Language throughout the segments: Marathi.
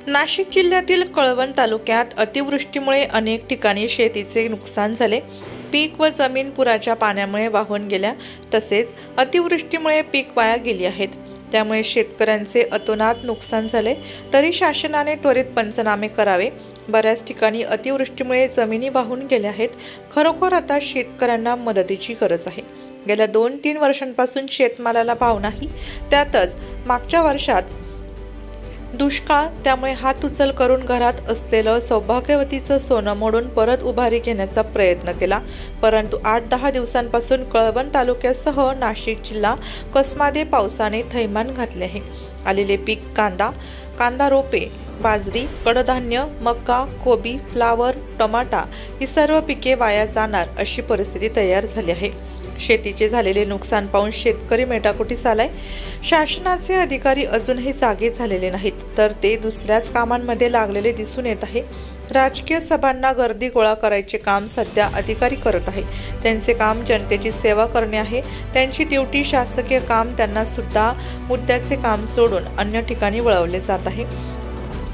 नाशिक जिल्ह्यातील कळवण तालुक्यात अतिवृष्टीमुळे अनेक ठिकाणी शेतीचे नुकसान झाले। पीक व जमीन पुराच्या पाण्यामुळे वाहून गेल्या, तसेच अतिवृष्टीमुळे पीक वाया गेली आहेत। त्यामुळे शेतकऱ्यांचे अतोनात नुकसान झाले, तरी शासनाने त्वरित पंचनामे करावे। बऱ्याच ठिकाणी अतिवृष्टीमुळे जमिनी वाहून गेल्या आहेत। खरोखर आता शेतकऱ्यांना मदतीची गरज आहे। गेल्या 2-3 वर्षांपासून शेतमालाला भाव नाही, त्यातच मागच्या वर्षात दुष्काळ, त्यामुळे हात उचल करून घरात असलेलं सौभाग्यवतीचं सोनं मोडून परत उभारी घेण्याचा प्रयत्न केला, परंतु 8-10 दिवसांपासून कळवण तालुक्यासह नाशिक जिल्हा कसमादे पावसाने थैमान घातले आहे। आलेले पीक कांदा रोपे, बाजरी, कडधान्य, मका, कोबी, फ्लावर, टमाटा ही सर्व पिके वाया जाणार अशी परिस्थिती तयार झाली आहे। शेतीचे झालेले नुकसान पाहून शेतकरी मेटाकुटीस आलाय। शासनाचे अधिकारी अजूनही जागे झालेले नाहीत, तर ते दुसऱ्याच कामांमध्ये लागलेले दिसून येत आहे। राजकीय सभांना गर्दी गोळा करायचे काम सध्या अधिकारी करत आहे। त्यांचे काम जनतेची सेवा करणे आहे। त्यांची ड्युटी शासकीय काम त्यांना सुद्धा मुद्द्याचे काम सोडून अन्य ठिकाणी वळवले जात आहे।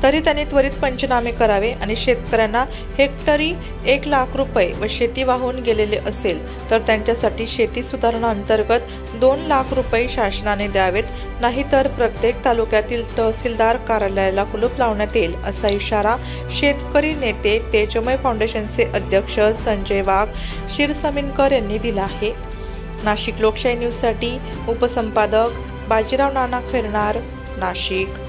तरी त्यांनी त्वरित पंचनामे करावे आणि शेतकऱ्यांना हेक्टरी 1 लाख रुपये व शेती वाहून गेलेले असेल तर त्यांच्यासाठी शेती सुधारणा अंतर्गत 2 लाख रुपये शासनाने द्यावेत, नाहीतर प्रत्येक तालुक्यातील तहसीलदार कार्यालयाला कुलूप लावण्यात येईल, असा इशारा शेतकरी नेते तेजमय फाउंडेशनचे अध्यक्ष संजय वाघ शिरसमीनकर यांनी दिला आहे। नाशिक लोकशाही न्यूजसाठी उपसंपादक बाजीराव नाना खैरनार, नाशिक।